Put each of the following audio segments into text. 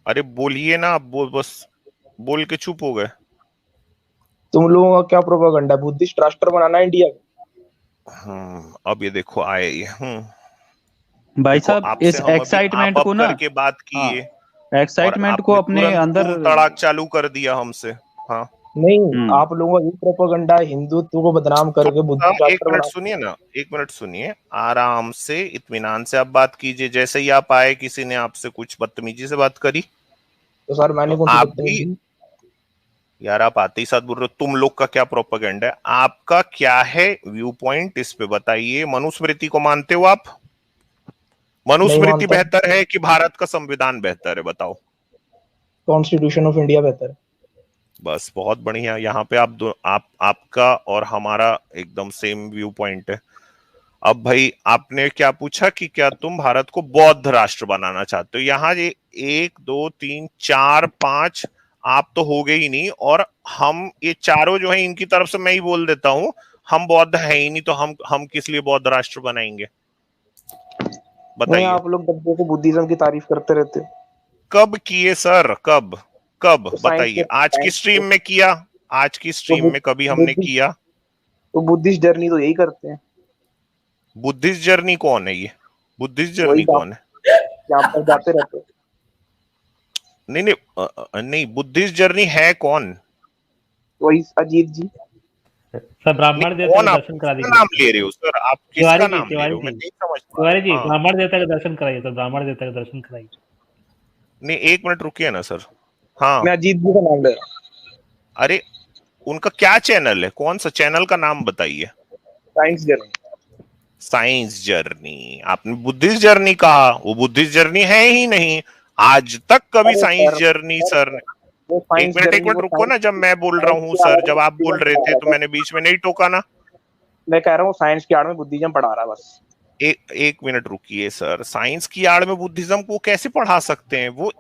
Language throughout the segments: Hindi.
अरे बोलिए ना, आप बस बोल के चुप हो गए। तुम लोगों का क्या प्रोपागेंडा, बुद्धिस्ट राष्ट्र बनाना है इंडिया को? अब ये देखो आए ये। भाई देखो साहब, आपसे इस हम अभी आप एक्साइटमेंट अब को ना, करके बात हाँ, किए और एक्साइटमेंट को आपने अपने तुरंत अंदर। तूम तड़ाक चालू कर दिया हमसे। हाँ। नहीं, आप लोगों का ये प्रोपागेंडा है हिंदुत्व को बदनाम करके थोड़ा बुद्धिस्ट सा एक राष्ट्र मिनट बना। सुनिए ना, एक मिनट सुनिए, आराम से इत्मीनान से आप बात कीजिए। जैसे ही आप आए किसी ने आपसे कुछ बदतमीजी से बात करी तो सर तो मैंने कौन सी आप भी, बदतमीजी? यार आप आते ही साथ बोल रहे हो तुम लोग का क्या प्रोपेगेंडा है, आपका क्या है व्यू पॉइंट, इस पे बताइए। मनुस्मृति को मानते हो आप? नहीं मनुस्मृति मानता। बेहतर है कि भारत का संविधान बेहतर है, बताओ। कॉन्स्टिट्यूशन ऑफ इंडिया बेहतर है। बस बहुत बढ़िया, यहाँ पे आप आपका और हमारा एकदम सेम व्यू पॉइंट है। अब भाई आपने क्या पूछा कि क्या तुम भारत को बौद्ध राष्ट्र बनाना चाहते हो? यहाँ ये 1 2 3 4 5 आप तो हो गए ही नहीं, और हम ये चारों जो है इनकी तरफ से मैं ही बोल देता हूं, हम बौद्ध है ही नहीं, तो हम किस लिए बौद्ध राष्ट्र बनाएंगे? नहीं, बताइए। आप लोग डब्बे को बुद्धिज्म की तारीफ करते रहते हो। कब किए सर, कब? कब तो साइंस बताइए, के आज की साइंस स्ट्रीम के में किया? आज की तो स्ट्रीम में कभी हमने बुद्धिस्ट किया? तो बुद्धिस्ट जर्नी तो यही करते हैं। बुद्धिस्ट जर्नी कौन है ये? बुद्धिस्ट वही जर्नी आप कौन है? यहाँ पर जाते रहते हो। नहीं नहीं, नहीं, बुद्धिस्ट जर्नी है कौन? वही अजीत जी। सर नहीं, ब्राह्मण देवता कौन? का आप दर्शन करा किसका दीजिए। नाम ले रहे हो सर, आप किसका तिवारी जी, नाम ले रहे तिवारी हो, मैं जी, नहीं समझ पा तिवारी जी, रहा। हाँ। ब्राह्मण देवता का दर्शन कराइए सर, ब्राह्मण देवता का दर्शन कराइए। नहीं, एक मिनट रुकिए ना सर। हाँ। मैं अजीत जी का नाम ले रहा हूँ। अरे उनका क्या चैनल है, कौन सा चैनल का नाम बताइए? Science journey. Science journey? आपने बुद्धिस्ट जर्नी कहा, वो बुद्धिस्ट जर्नी है ही नहीं। आज तक कभी अरे साइंस सर, जर्नी सर ने। वो साइंस एक जर्नी मिनट वो रुको साइंस ना, जब मैं बोल रहा साइंस हूँ की आड़ सर, में जब आप बोल बुद्धिज्म रहे पढ़ा थे रहा तो था। मैंने बीच में नहीं टोका ना। मैं कह रहा हूँ साइंस की आड़ में बुद्धिज्म पढ़ा रहा है बस। एक मिनट रुकिए सर, साइंस की आड़ में बुद्धिज्म को कैसे पढ़ा सकते हैं? वो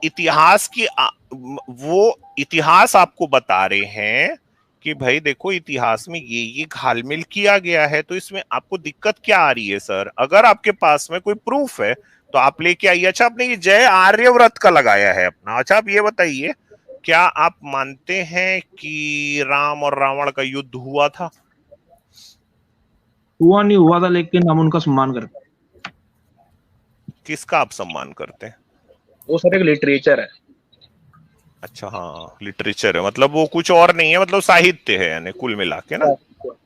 इतिहास आपको बता रहे हैं कि भाई देखो इतिहास में ये घालमेल किया गया है, तो इसमें आपको दिक्कत क्या आ रही है सर? अगर आपके पास में कोई प्रूफ है तो आप लेके आइए। अच्छा, आपने ये जय आर्यव्रत का लगाया है अपना, अच्छा आप ये बताइए, क्या आप मानते हैं कि राम और रावण का युद्ध हुआ था? हुआ नहीं हुआ था, लेकिन हम उनका सम्मान करते किसका आप सम्मान करते हैं? हैं। वो सर एक लिटरेचर है। अच्छा, हाँ लिटरेचर है, मतलब वो कुछ और नहीं है, मतलब साहित्य है यानी कुल मिला के ना।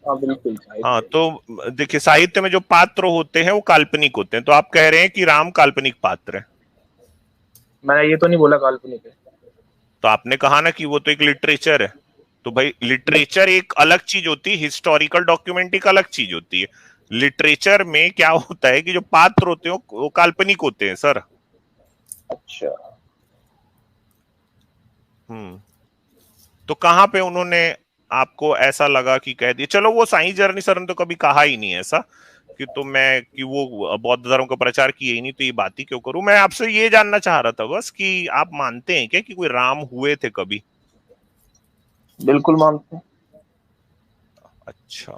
हाँ बिल्कुल हाँ साहित्य। तो देखिए, साहित्य में जो पात्र होते हैं वो काल्पनिक होते हैं, तो आप कह रहे हैं कि राम काल्पनिक पात्र है। मैंने ये तो नहीं बोला काल्पनिक है। तो आपने कहा ना कि वो तो एक लिटरेचर है। तो भाई लिटरेचर एक अलग चीज होती है, हिस्टोरिकल डॉक्यूमेंट एक अलग चीज होती है। लिटरेचर में क्या होता है कि जो पात्र होते हैं वो काल्पनिक होते हैं सर। अच्छा। हम्म। तो कहाँ पे उन्होंने आपको ऐसा लगा कि कह दिया? चलो वो साइंस जर्नी सर ने तो कभी कहा ही नहीं ऐसा कि कि वो बौद्ध धर्म का प्रचार किए ही नहीं, तो ये बात ही क्यों करूं? मैं आपसे ये जानना चाह रहा था बस कि आप मानते हैं क्या कि कोई राम हुए थे कभी? बिल्कुल मानते हैं। अच्छा,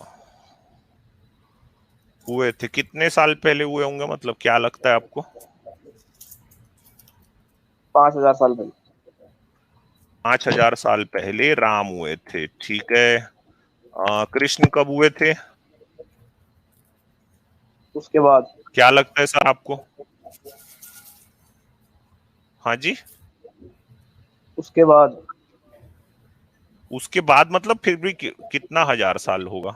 हुए थे, कितने साल पहले हुए होंगे, मतलब क्या लगता है आपको? 5000 साल पहले। 5000 साल पहले राम हुए थे, ठीक है। कृष्ण कब हुए थे? उसके बाद क्या लगता है सर आपको? हाँ जी। उसके बाद उसके बाद मतलब फिर भी कितना हजार साल होगा?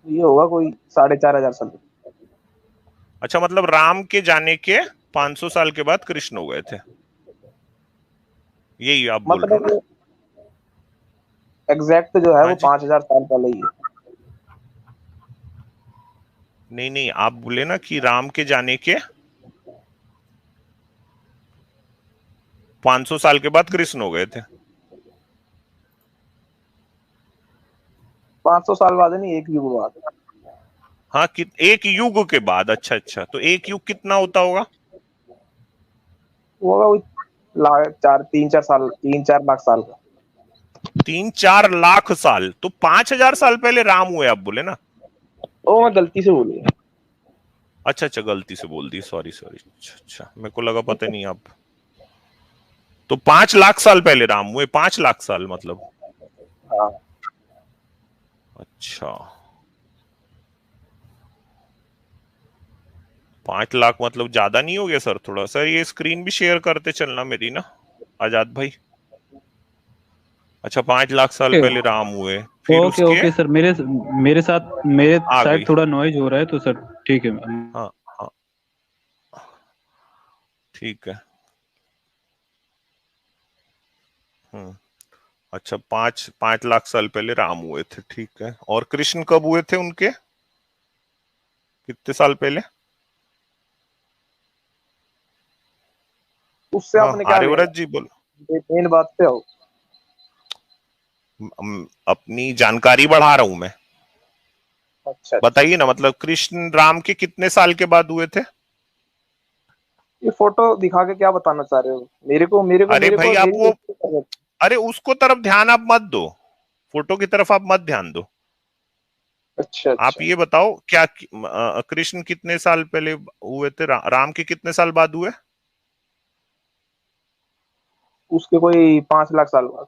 ये होगा कोई 4500 साल। अच्छा, मतलब राम के जाने के 500 साल के बाद कृष्ण हो गए थे, यही आप बोल रहे हो ना? मतलब एग्जैक्ट जो है हाँ वो जी। 5000 साल पहले ही है। नहीं नहीं, आप बोले ना कि राम के जाने के 500 साल के बाद कृष्ण हो गए थे। 500 साल बाद नहीं, एक युग बाद। हाँ, एक युग के बाद? अच्छा अच्छा, तो एक युग कितना होता होगा? वो होगा कोई लाख चार 3 4 साल, 3 4 लाख साल का। 3 4 लाख साल? तो 5000 साल पहले राम हुए आप बोले ना? ओ मैं गलती से बोल गया। अच्छा अच्छा, गलती से बोल दी, सॉरी सॉरी। अच्छा अच्छा, मेरे को लगा पता नहीं आप। तो 5 लाख साल पहले राम हुए, 5 लाख साल मतलब। हाँ। अच्छा, 5 लाख मतलब ज्यादा नहीं हो गया सर? थोड़ा सर ये स्क्रीन भी शेयर करते चलना मेरी ना, आजाद भाई। अच्छा, 5 लाख साल ओके पहले राम हुए, फिर ओके उसके ओके सर, मेरे साथ मेरे आ गई। साइड थोड़ा नॉइज हो रहा है तो सर ठीक है। हाँ हाँ, ठीक है। हम्म। अच्छा, 5 5 लाख साल पहले राम हुए थे, ठीक है। और कृष्ण कब हुए थे उनके, कितने साल पहले? उससे हाँ, आपने क्या आर्यव्रत लेना, जी बोल। मेन बात पे आओ। अपनी जानकारी बढ़ा रहा हूं मैं। अच्छा अच्छा। बताइए ना, मतलब कृष्ण राम के कितने साल के बाद हुए थे? ये फोटो दिखा के क्या बताना चाह रहे हो मेरे को, मेरे को, अरे मेरे को भाई आप वो, मेरी। अरे उसको तरफ ध्यान आप मत दो, फोटो की तरफ आप मत ध्यान दो। अच्छा आप अच्छा। ये बताओ क्या कृष्ण कितने साल पहले हुए थे, राम के कितने साल बाद हुए? उसके कोई 5 लाख साल बाद।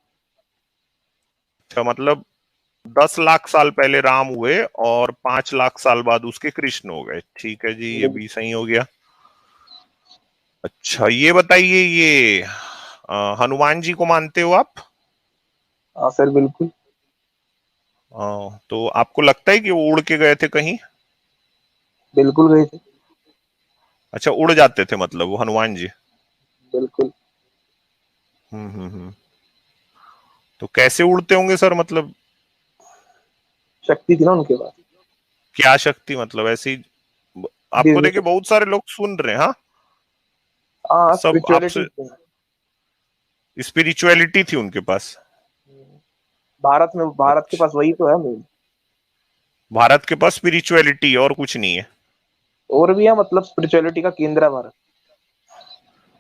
अच्छा, मतलब 10 लाख साल पहले राम हुए और 5 लाख साल बाद उसके कृष्ण हो गए, ठीक है जी, ये भी सही हो गया। अच्छा, ये बताइए, ये हनुमान जी को मानते हो आप? हाँ सर बिल्कुल। तो आपको लगता है कि वो उड़ के गए थे कहीं? बिल्कुल गए थे। अच्छा, उड़ जाते थे मतलब वो हनुमान जी? बिल्कुल। हम्म। तो कैसे उड़ते होंगे सर, मतलब शक्ति थी ना उनके पास। क्या शक्ति, मतलब ऐसी? आपको दिव्य देखिए शक्ति। बहुत सारे लोग सुन रहे हैं, हाँ। हाँ सब स्पिरिचुअलिटी। आपसे, स्पिरिचुअलिटी थी उनके पास? भारत में, भारत के अच्छा, पास वही तो है मेन। भारत के पास स्पिरिचुअलिटी और कुछ नहीं है? और भी है, मतलब स्पिरिचुअलिटी का केंद्र है भारत।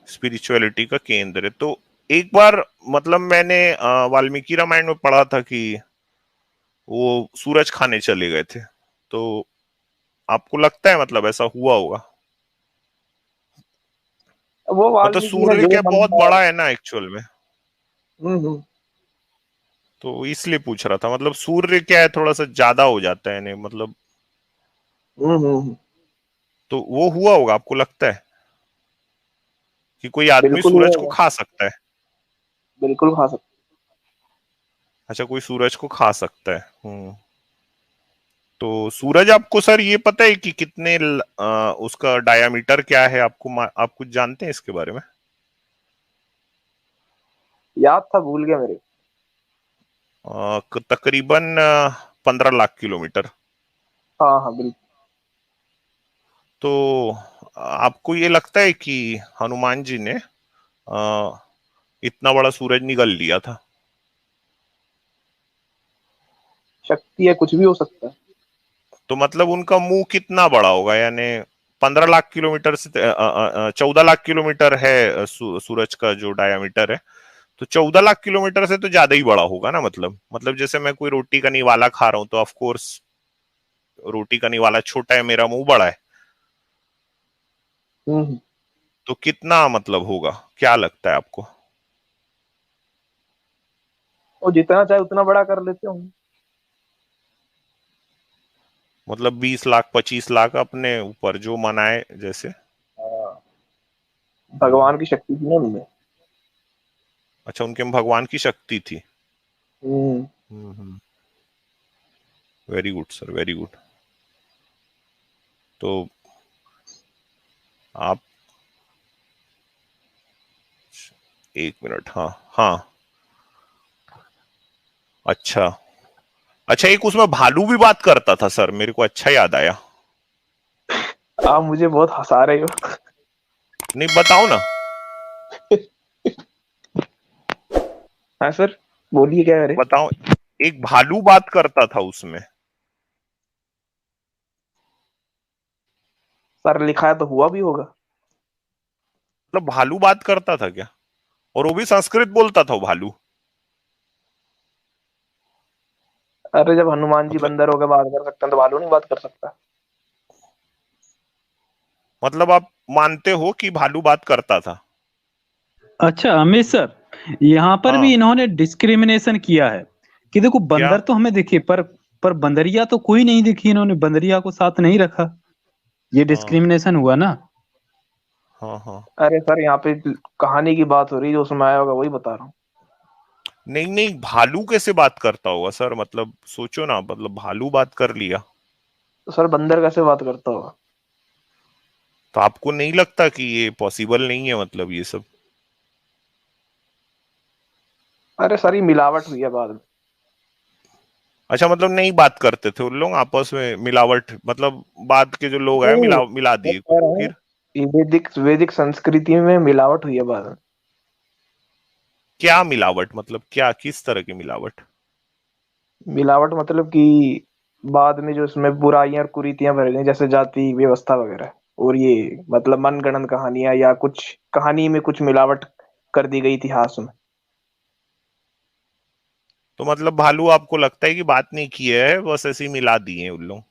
स्पिरिचुअलिटी का केंद्र है तो एक बार, मतलब मैंने वाल्मीकि रामायण में पढ़ा था कि वो सूरज खाने चले गए थे, तो आपको लगता है मतलब ऐसा हुआ होगा? वो मतलब वाल्मीकि ने सूर्य जो क्या मन बहुत में आया। बड़ा है ना एक्चुअल में, हम्म। तो इसलिए पूछ रहा था। मतलब सूर्य क्या है, थोड़ा सा ज्यादा हो जाता है नहीं मतलब, हम्म। तो वो हुआ होगा आपको लगता है कि कोई आदमी बिल्कुल हुआ सूरज को होगा। खा सकता है? बिल्कुल खा सकते। अच्छा, कोई सूरज को खा सकता है। तो सूरज आपको सर ये पता है कि कितने उसका डायामीटर क्या है? आप कुछ जानते हैं इसके बारे में? याद था, भूल गया मेरे। तकरीबन 15 लाख किलोमीटर। हाँ हाँ बिल्कुल। तो आपको ये लगता है कि हनुमान जी ने इतना बड़ा सूरज निगल लिया था? शक्ति है, कुछ भी हो सकता है। तो मतलब उनका मुंह कितना बड़ा होगा, यानी 15 लाख किलोमीटर से 14 लाख किलोमीटर है सूरज का जो डायामीटर है, तो 14 लाख किलोमीटर से तो ज्यादा ही बड़ा होगा ना। मतलब जैसे मैं कोई रोटी का निवाला खा रहा हूं तो ऑफ कोर्स रोटी का निवाला छोटा है, मेरा मुंह बड़ा है। हम्म। तो कितना मतलब होगा, क्या लगता है आपको? और जितना चाहे उतना बड़ा कर लेते होंगे। मतलब 20 लाख 25 लाख अपने ऊपर जो मनाए जैसे। हाँ, हम्म। भगवान की शक्ति थी ना उनमें। अच्छा, उनके में भगवान की शक्ति थी। हम्म। हम्म। Very good sir, very good. तो आप, 1 मिनट, हाँ हाँ। अच्छा अच्छा, एक उसमें भालू भी बात करता था सर, मेरे को अच्छा याद आया। आप मुझे बहुत हंसा रहे हो। नहीं, बताओ ना। हाँ सर, बोलिए क्या करे। बताओ, एक भालू बात करता था उसमें। सर लिखा है तो हुआ भी होगा। मतलब भालू बात करता था क्या? और वो भी संस्कृत बोलता था वो भालू? अरे जब हनुमान जी मतलब बंदर होकर बात कर सकते हैं तो भालू नहीं बात कर सकता? मतलब आप मानते हो कि भालू बात करता था? अच्छा अमित सर, यहाँ पर भी हाँ। इन्होंने डिस्क्रिमिनेशन किया है कि देखो क्या? बंदर तो हमें दिखे पर बंदरिया तो कोई नहीं दिखी, इन्होंने बंदरिया को साथ नहीं रखा। ये हाँ डिस्क्रिमिनेशन हुआ ना। हाँ हाँ। अरे सर, यहाँ पे कहानी की बात हो रही है, जो उसमें आया होगा वही बता रहा हूँ। नहीं नहीं, भालू कैसे बात करता होगा सर? मतलब सोचो ना, मतलब भालू बात कर लिया तो सर बंदर कैसे बात करता होगा? तो आपको नहीं लगता कि ये पॉसिबल नहीं है, मतलब ये सब? अरे सर, ये मिलावट हुई है बाद में। अच्छा, मतलब नहीं बात करते थे उन लोग आपस में, मिलावट मतलब बाद के जो लोग हैं नहीं, मिला मैं दिए कह रहा हूँ, फिर? ये वैदिक वैदिक संस्कृति में मिलावट हुई है बाद में। क्या मिलावट, मतलब क्या, किस तरह की मिलावट? मिलावट मतलब कि बाद में जो इसमें बुराइयां और कुरीतियां भर गई, जैसे जाति व्यवस्था वगैरह, और ये मतलब मनगढ़ंत कहानियां या कुछ कहानी में कुछ मिलावट कर दी गई इतिहास में। तो मतलब भालू आपको लगता है कि बात नहीं की है, बस ऐसे ही मिला दिए हैं उन लोग?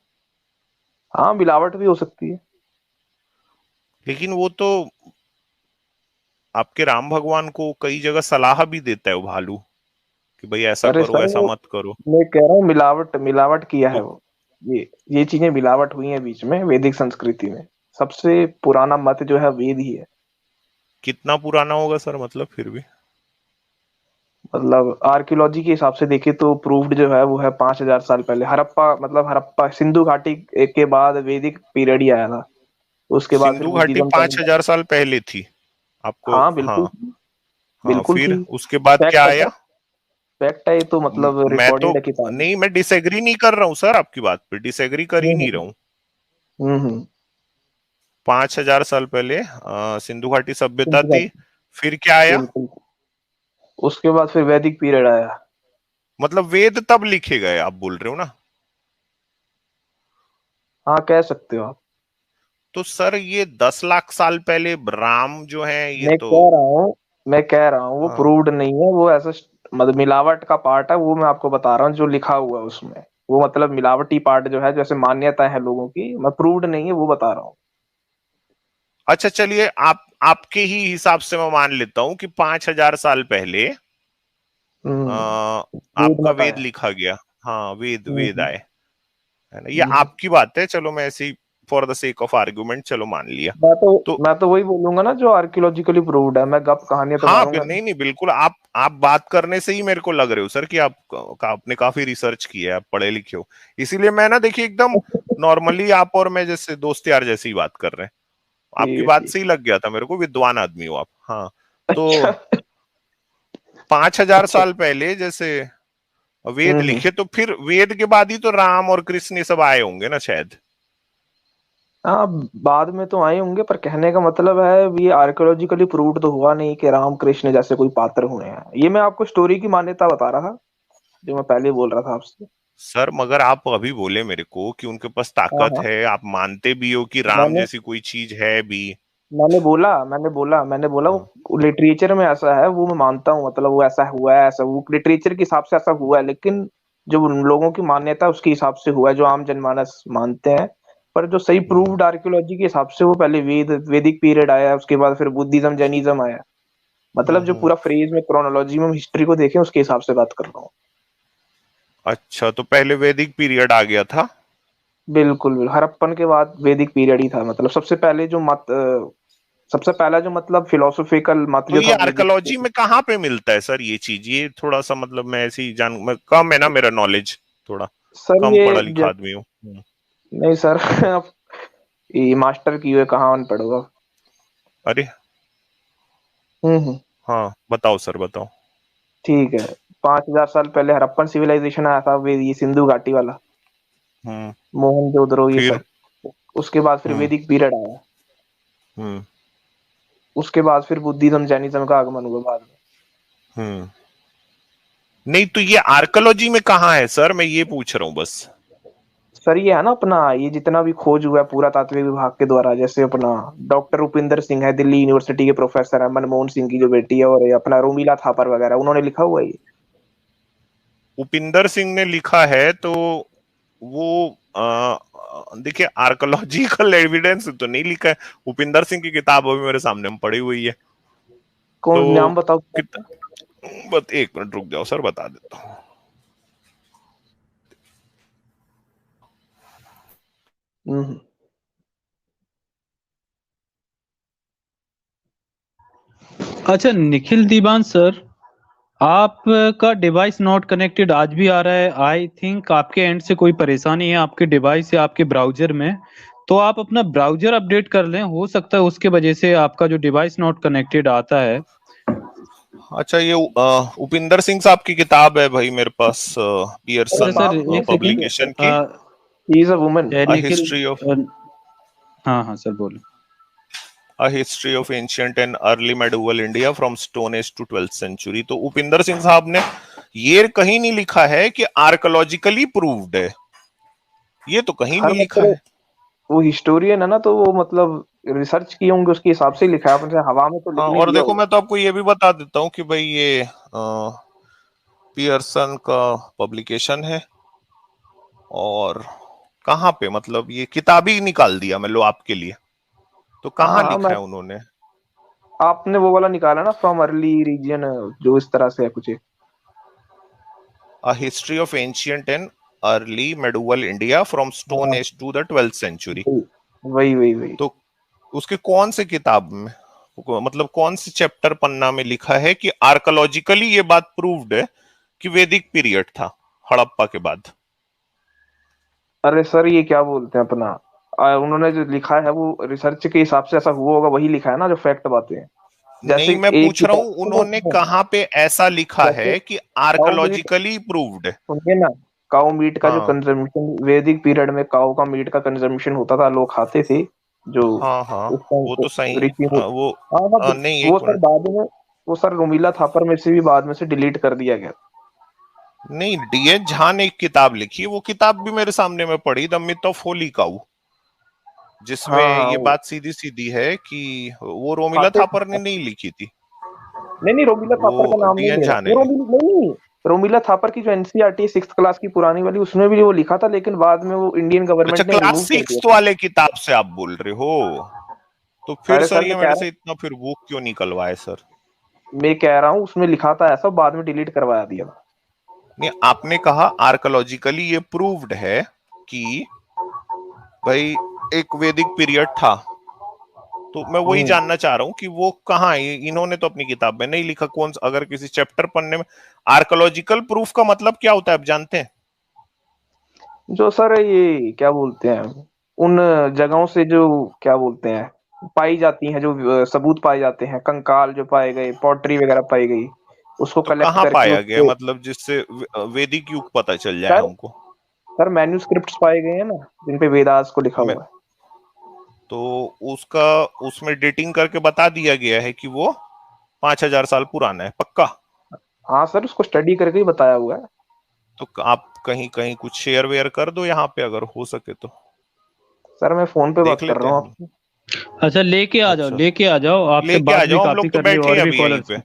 हाँ, मिलावट भी हो सकती है। लेकिन वो तो आपके राम भगवान को कई जगह सलाह भी देता है वो भालू, कि भाई ऐसा अरे करो सर, ऐसा वो मत करो। मैं कह रहा हूँ मिलावट मिलावट किया है तो वो। ये चीजें मिलावट हुई हैं बीच में वैदिक संस्कृति में। सबसे पुराना मत जो है वेद ही है। कितना पुराना होगा सर, मतलब फिर भी? मतलब आर्कियोलॉजी के हिसाब से देखे तो प्रूव्ड जो है वो है 5,000 साल पहले। हड़प्पा, मतलब हड़प्पा सिंधु घाटी के बाद वैदिक पीरियड ही आया था। उसके बाद फिर सिंधु घाटी बुद्धिज्म पांच चला। हजार साल पहले थी आपको? हाँ बिल्कुल। हाँ। हाँ, बिल्कुल फिर थी। उसके बाद क्या फैक्ट है सर। आया? फैक्ट है ये तो, मतलब मैं तो रिकॉर्डिंग है किताब में। नहीं, मैं डिसएग्री नहीं कर रहा हूँ सर, आपकी बात पे डिसएग्री कर ही नहीं हम्म रहा हूँ। हम्म। 5,000 साल पहले सिंधु घाटी सभ्यता सिंधु थी। घाटी। फिर क्या आया? बिल्कुल। उसके बाद फिर वैदिक पीरियड आया। मतलब वेद तब लिखे गए आप बोल रहे हो ना? हाँ, कह सकते हो आप। तो सर ये 10 लाख साल पहले राम जो है ये मैं तो। कह रहा हूँ मैं कह रहा हूँ वो हाँ। प्रूव्ड नहीं है, वो ऐसा मतलब मिलावट का पार्ट है वो। मैं आपको बता रहा हूँ जो लिखा हुआ है उसमें। वो मतलब मिलावटी पार्ट जो है, जैसे मान्यता है लोगों की, मैं प्रूव्ड नहीं है वो बता रहा हूँ। अच्छा चलिए, आप आपके ही हिसाब से मैं मान लेता हूं कि 5,000 साल पहले वेद आपका मत वेद आया। लिखा गया। हाँ, वेद वेद हम्म आए, है ना? ये हम्म। आपकी बात है, चलो मैं ऐसे ही for the sake of argument चलो मान लिया। मैं तो तो मैं तो वही बोलूंगा ना जो आर्कियोलॉजिकली प्रूव्ड है। मैं गप कहानियां तो हाँ, मारूंगा नहीं। नहीं नहीं, बिल्कुल आप बात करने से ही मेरे को लग रहे हो सर कि आपने काफी रिसर्च की है, आप पढ़े लिखे हो। इसीलिए मैं ना, देखिए, एकदम नॉर्मली आप और मैं जैसे दोस्त यार जैसे ही बात कर रहे हैं। ठीक आपकी है, बात ठीक। से ही लग गया था मेरे को, विद्वान आदमी हो आप। हाँ। तो अच्छा। 5,000 साल पहले जैसे वेद हम्म। लिखे, तो फिर वेद के बाद ही तो राम और कृष्ण ये सब आए होंगे ना शायद? हाँ, बाद में तो आए होंगे, पर कहने का मतलब है ये आर्कियोलॉजिकली प्रूव्ड तो हुआ नहीं कि राम कृष्ण जैसे कोई पात्र हुए हैं। ये मैं आपको स्टोरी की मान्यता बता रहा था, जो मैं पहले बोल रहा था आपसे। सर मगर आप अभी बोले मेरे को कि उनके पास हाँ ताकत हाँ। है, आप मानते भी हो कि राम मैंने जैसी कोई चीज है भी। मैंने बोला हाँ। वो लिटरेचर में ऐसा है, वो मैं मानता हूँ। मतलब वो ऐसा हुआ है, ऐसा वो लिटरेचर के हिसाब से ऐसा हुआ है, लेकिन जो उन लोगों की मान्यता है उसके हिसाब से हुआ है, जो आम जनमानस मानते हैं। पर जो सही हम्म प्रूव्ड आर्कियोलॉजी के हिसाब से, वो पहले वैदिक पीरियड आया, उसके बाद फिर बुद्धिज्म जैनिज्म आया। मतलब जो हम्म। पूरा फ्रेज में क्रोनोलॉजी में हिस्ट्री को देखें उसके हिसाब से बात कर रहा हूँ। अच्छा, तो पहले वैदिक पीरियड आ गया था? बिल्कुल बिल्कुल, हड़प्पन के बाद वैदिक पीरियड ही था। मतलब सबसे पहला जो मतलब फिलोसॉफिकल मत तो जो ये था वैदिक। आर्कोलॉजी में कहाँ पे मिलता है सर ये चीज? ये थोड़ा सा मतलब मैं ऐसे ही जान, मैं कम है ना मेरा नॉलेज थोड़ा, सर कम ये पढ़ा लिखा आदमी हूँ। नहीं सर। आप ये मास्टर की हुए कहाँ अनपढ़ हो आप? अरे हम्म। हाँ, बताओ सर बताओ। ठीक है। 5,000 साल पहले हड़प्पन सिविलाइजेशन आया था, ये सिंधु घाटी वाला, हम्म। मोहनजोदड़ो ये फिर? सब। उसके बाद फिर हम्म वैदिक पीरियड आया। हम्म उसके बाद फिर बुद्धिज्म जैनिज्म का आगमन हुआ बाद में। हम्म। नहीं, तो ये आर्कोलॉजी में कहाँ है सर, मैं ये पूछ रहा हूँ बस। सर ये है ना अपना, ये जितना भी खोज हुआ है पूरा तात्विक विभाग के द्वारा, जैसे अपना डॉक्टर उपिंदर सिंह है, दिल्ली यूनिवर्सिटी के प्रोफेसर है, मनमोहन सिंह की जो बेटी है, और ये अपना रोमिला थापर वगैरह, उन्होंने लिखा हुआ है ये। उपिंदर सिंह ने लिखा है तो वो देखिए आर्कोलॉजिकल एविडेंस तो नहीं लिखा है, उपिंदर सिंह की किताब अभी मेरे सामने में पड़ी हुई है। कौन तो नाम बताओ। बस एक मिनट रुक जाओ सर, बता देता हूँ। अच्छा निखिल दीवान सर, आपका डिवाइस नॉट कनेक्टेड आज भी आ रहा है। आई थिंक आपके एंड से कोई परेशानी है आपके डिवाइस या आपके ब्राउजर में, तो आप अपना ब्राउजर अपडेट कर लें, हो सकता है उसके वजह से आपका जो डिवाइस नॉट कनेक्टेड आता है। अच्छा ये उपिंदर सिंह साहब की किताब है भाई मेरे पास, अच्छा पियर्सन सर एक सेकंड, पब्लिकेशन की, he is a woman. Nikhil history of हाँ हाँ सर बोलो। A history of ancient and early medieval India from Stone Age to 12th century। तो उपिंदर सिंह साहब ने ये कहीं नहीं लिखा है कि आर्कोलॉजिकली प्रूव्ड है, ये तो कहीं सर नहीं लिखा मतलब है। वो हिस्टोरियन है ना, तो वो मतलब रिसर्च किए होंगे उसके हिसाब से लिखा है, आपने हवा में तो हाँ, लिखने और दिया देखो होगा। मैं तो आपको ये भी बता देता हूँ कि भाई ये पियर्सन का पब्लिकेशन है, और कहाँ पे, मतलब ये किताब ही निकाल दिया मैं लो आपके लिए, तो कहाँ हाँ लिखा मैं, है उन्होंने? आपने वो वाला निकाला ना, फ्रॉम अर्ली रीजन, जो इस तरह से है कुछ। A history of ancient and early medieval India from Stone हाँ Age to the 12th century। वही वही वही। तो उसके कौन से किताब में, मतलब कौन से चैप्टर पन्ना में लिखा है कि आर्कोलॉजिकली ये बात प्रूव्ड है कि वैदिक पीरियड था हड़प्पा के बाद? अरे सर ये क्या बोलते हैं अपना, उन्होंने जो लिखा है वो रिसर्च के हिसाब से ऐसा हुआ होगा, वही लिखा है ना जो फैक्ट बातें हैं। नहीं, जैसे मैं एक पूछ रहा हूं किताब उन्होंने कहां पे ऐसा लिखा जैसे है कि काउ मीट, आर्कोलॉजिकली प्रूव्ड है? सुनिए ना, काउ मीट का जो हाँ कंजम्पशन वैदिक पीरियड में काउ का मीट का कंजम्पशन होता था, लोग खाते थे जो हाँ हाँ, उस टाइम वो को तो सही, ऋषि हो। वो हाँ हाँ नहीं वो एक सर मिनट, बाद में, वो सर रोमिला थापर में से भी बाद में से डिलीट कर दिया गया। नहीं डीएच झा ने एक किताब लिखी, वो किताब भी मेरे सामने में पड़ी, द मिथ ऑफ होली काऊ, जिसमें हाँ हाँ ये वो बात सीधी सीधी है कि वो रोमिला खाते थापर ने थे। नहीं लिखी थी, नहीं नहीं, रोमिला वो थापर का नाम नहीं डीएन ले रहा, झा ने वो लिखी। रोमिला नहीं, रोमिला थापर की जो एनसीईआरटी सिक्स क्लास की पुरानी वाली, उसमें भी वो लिखा था, लेकिन बाद में वो इंडियन अच्छा गवर्नमेंट ने क्लास रिमूव कर सिक्स दिया था। वाले किताब से आप बोल रहे हो? तो फिर अरे सर सर ये मेरे से इतना फिर वो क्यों निकलवाए सर? मैं कह रहा हूँ उसमें लिखा था ऐसा, बाद में डिलीट करवा दिया। नहीं, आपने कहा आर्कोलॉजिकली ये प्रूव्ड है कि भाई एक वैदिक पीरियड था, तो मैं वही हम्म। जानना चाह रहा हूँ कि वो कहाँ है। इन्होंने तो अपनी किताब में नहीं लिखा, कौन अगर किसी चैप्टर पढ़ने में आर्कोलॉजिकल प्रूफ का मतलब क्या होता है आप जानते हैं? जो सर ये क्या बोलते हैं, उन जगहों से जो क्या बोलते हैं पाई जाती हैं, जो सबूत पाए जाते हैं, कंकाल जो पाए गए, पॉटरी वगैरह पाई गई, उसको तो कलेक्ट कहाँ करके पाया गया, उसको। मतलब जिससे वैदिक युग पता चल जाए सर हमको? सर मैन्यूस्क्रिप्ट्स पाए गए हैं ना, जिन पे वेदास को लिखा मैं हुआ है। तो उसका उसमें डेटिंग करके बता दिया गया है कि वो 5,000 साल पुराना है पक्का? हाँ सर उसको स्टडी करके ही बताया हुआ है। तो आप कहीं कहीं कुछ शेयर वेयर कर दो यहाँ पे अगर हो सके तो, सर मैं फोन पे बात देख कर लेते रहा हैं हूँ हम। आपसे। अच्छा लेके आ जाओ, अच्छा लेके आ जाओ, आपसे लेके आ बात भी जाओ, हम काफी लोग तो करनी है बैठे और हैं भी अभी यहीं कॉलर्स। पे।